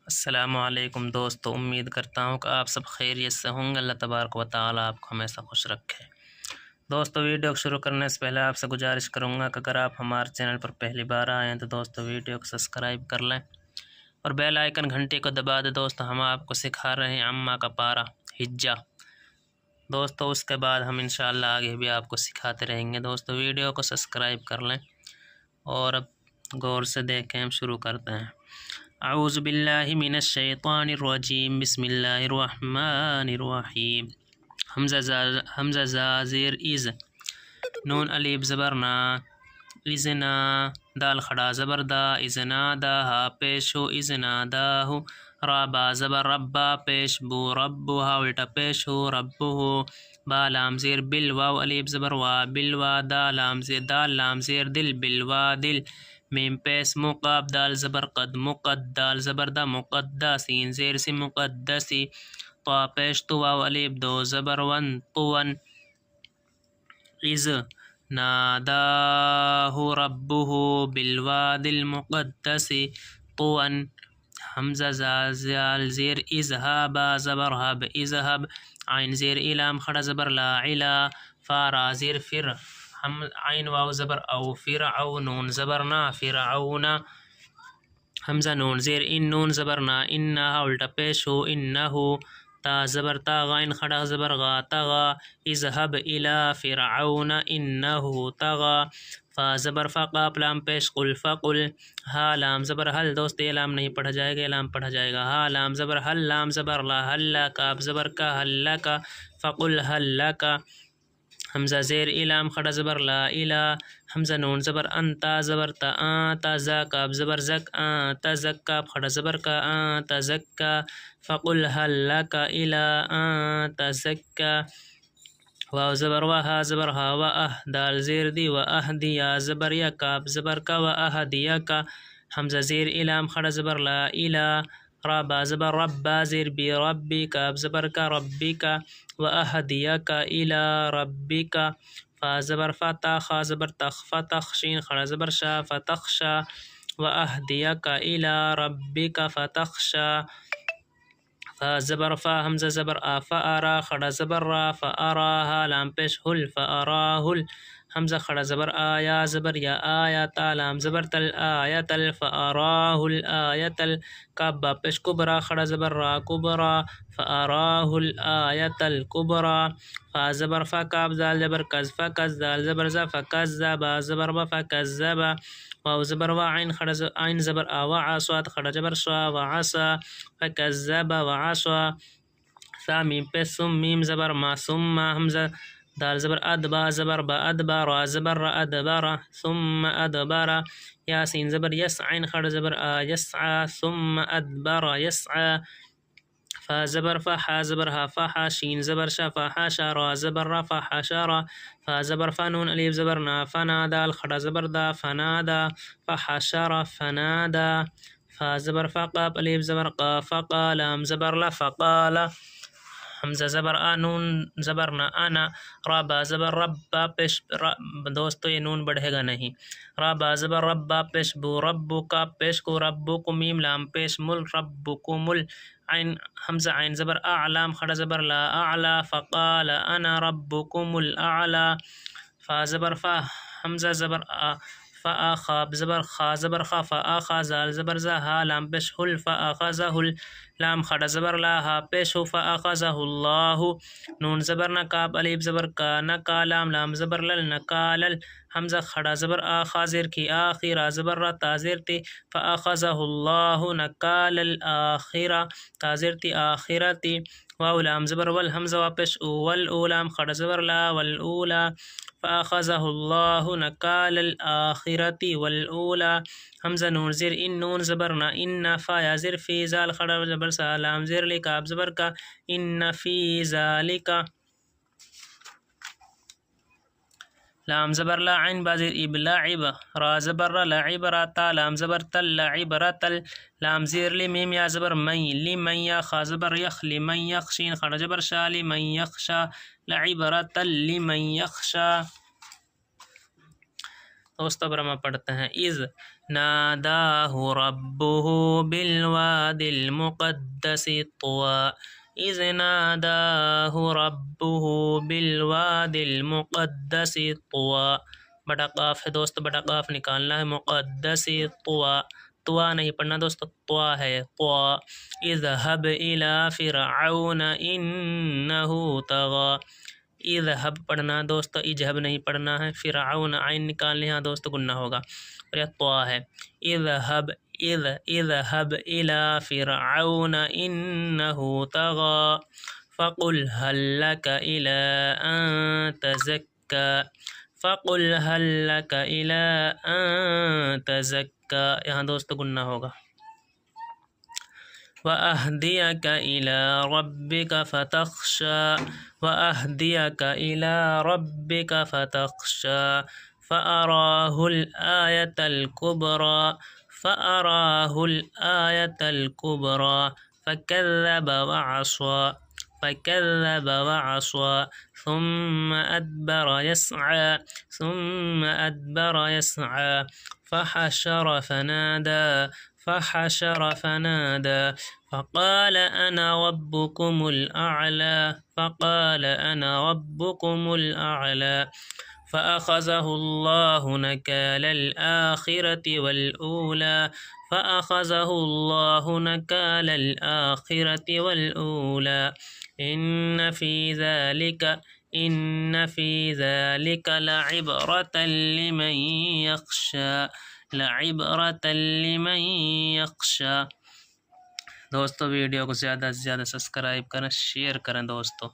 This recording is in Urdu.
السلام علیکم دوستو، امید کرتا ہوں کہ آپ سب خیریت سے ہوں گے۔ اللہ تبارک و تعالیٰ آپ کو ہمیشہ خوش رکھے۔ دوستو، ویڈیو کو شروع کرنے سے پہلے آپ سے گزارش کروں گا کہ اگر آپ ہمارے چینل پر پہلی بار آئے ہیں تو دوستو ویڈیو کو سبسکرائب کر لیں اور بیل آئیکن گھنٹی کو دبا دیں۔ دوستو، ہم آپ کو سکھا رہے ہیں عمہ کا پارہ ہجہ۔ دوستو اس کے بعد ہم انشاءاللہ آگے بھی آپ کو سکھاتے رہیں گے۔ دوستو ویڈیو کو سبسکرائب کر لیں اور اب غور سے دیکھیں، ہم شروع کرتے ہیں۔ اعوذ باللہ من الشیطان الرجیم، بسم اللہ الرحمن الرحیم۔ حمزہ زا زیر از، نون الف زبر نا، ازنا، دال کھڑا زبر دا، ازنا دا، ہا پیش ہو، ازنا دا ہو، را با زبر ربا پیش بو، ربو ہا الٹا پیش ہو، ربو ہو، با لام زیر بل، واو الف زبر وا، بلوا، دا لام زیر دال لام زیر دل، بلوا دل، میم پیس مقاب، دال زبر قد، مقد، دال زبر دا، مقدہ، سین زیر سی، مقدسی، طا پیش تو، واو الف دو زبر ون، طون، از ناداہ ربہ بالواد المقدس طون، حمزہ زال زیر اذهب زبر ہب، اذهب، عین زیر الام کھڑا زبر لا، علا، فارا زیر فر، ہم عین واو زبر او، فرعون، نون زبر نا، فرعون، حمزہ نون زیر ان، نون زبر نا، انہا الٹا پیش ہو، انہو، تا زبر تا، غائن کھڑا زبر غا، تغا، اذهب الى فرعون انہو تغا، فا زبر فا، قاف لام پیش قل، فقل، ہا لام زبر حل، دوست یہ لام نہیں پڑھا جائے گا، لام پڑھا جائے گا، ہا لام زبر حل، لام زبر لا، حل، کاف زبر کا، حل کا، فقل حل کا، حمزہ زیر الام کھڑا زبر لا، الا، حمزہ نون زبر انتا زبر تا، تا زا، کاف زبر زک، تزک، کاف کھڑا زبر کا، تزکا، فقل حل کا الا تزکا، واو زبر واہ زبر ہا، و دال زیر دی، و دیا زبر یا، کاف زبر کا، و دیا کا، حمزہ زیر الام کھڑا زبر لا، الا، را با زبر ربا زیر بی، ربی، کاف زبر کا، ربی کا، و دیا کا الا ربی کا، فا زبر فا، تا خا زبر تخ، فتخ، شین کھڑا زبر شا، فتخشا، و دیا کا الا ربی کا فتخشا، فا زبر فا، حمزہ زبر آ، فارا کھڑا زبر را، فاراہا لام پیش ہل، فاراہل، حمزہ کھڑا زبر آ، یا زبر یا، آیا، تا لام زبر تل، آیت ال، فاراہل آیت ال، کاف با پیش کبرا کھڑا زبر را، کبرا، فاراہل آیت الکبرا، فا زبر فا، کاف دال زبر کز، فکز، دال زبر زا، فکذب، زبر با، فکذب، واو زبر وا، عین زبر آ، وعا، صاد کھڑا زبر شا، وعصا، فکذب وعصا، ثا میم پیش سم، میم زبر ما، ثم، حمزہ دال زبر ادبا زبر با، ادبا، را زبر را، ادبرا، ثم ادبرا، یاسین زبر یس، عین کھڑا زبر آ، یسعا، ثم ادبر یسعا، فا زبر فا، حا زبر ہا، فحا، شین زبر شا، فحاشا، را زبر را، فحشارا، فا زبر فا، نون الف زبر نا، فنا، دال کھڑا زبر دا، فنادا، فحشر فنادا، فا زبر فا، قاف الف زبر قا، فقا، لام زبر لا، فقال، حمزہ زبر آ، نون زبر نا، انا، را با زبر ربا پیش، دوستو یہ نون بڑھے گا نہیں، را با زبر ربا پیش بو، ربو کا پیش کو، ربو کو، میم لام پیش مل، ربو کو مل، عین حمزہ عین زبر اعلام کھڑا زبر لا، اعلا، فقال انا ربکم الاعلا، فا زبر فا، حمزہ زبر آ، فا، خواب زبر خا زبر خا، فا خا، زال زبر زا، ہا لام پیش ہل، فاخذہ ہل، لام کھڑا زبر لا، ہا پیش ہو، فاخذہ اللہ، نون زبر نا، کاف الف زبر کا، نکا، لام زبر لل، نکالل، حمزہ کھڑا زبر آ، خا زیر کی، آخی، را زبر را، تا زیر تی، فاخذہ اللہ نکال الاخرہ، تا زیر تی، آخرتی، واو لام زبر ول، حمزہ وا پیش او، والاولام کھڑا زبر لا، والاولا، فاخذہ اللہ نکال الاخرتی والاولا، حمزہ نون زیر ان، نون زبر نا، ان، فا یا زیر فی، زال کھڑا زبر سا، لام زیر لی، کاف زبر کا، ان فی ذالک، لام زبر لا، عین با زیر اب، لعب، را زبر را، لعب را، تا لام زبر تل، لعب را تل، لام زیر لی، میم یا زبر مئی، لمن یا، خا زبر یخ، لمن یخشین کھڑا زبر شا، لمن یخشا، لعب را تل لمن یخشا، دوستو اب ہم پڑھتے ہیں اذ ناداہ ربہ بالواد المقدس طوى اذ ناداہ ربہ بالواد المقدس طوى بڑا قاف ہے دوست، بڑا قاف نکالنا ہے، مقدس طوى، طوى نہیں پڑھنا دوستو، طوى ہے طوى اذهب الى فرعون انه طغى، اذهب پڑھنا دوستو، اجہب نہیں پڑھنا ہے، فرعون عین نکالنے ہاں دوستو گنہ ہوگا، اور یہ طوى ہے، اذهب الى فرعون انه طغى فقل هل لك الى ان تزكى فقل هل لك الى ان تزكى، یہاں دوستو گنہ ہوگا، وَأَهْدِيَكَ إِلَىٰ رَبِّكَ فَتَخْشَىٰ وَأَهْدِيَكَ إِلَىٰ رَبِّكَ فَتَخْشَىٰ فَأَرَاهُ الْآيَةَ الْكُبْرَىٰ فَكَذَّبَ وَعَصَىٰ ثُمَّ أَدْبَرَ يَسْعَىٰ فحشر فنادى فقال أنا ربكم الأعلى فأخذه الله نكال الآخرة والأولى إن في ذلك لعبرة لمن يخشى دوستو ویڈیو کو زیادہ سے زیادہ سبسکرائب کریں، شیئر کریں دوستو۔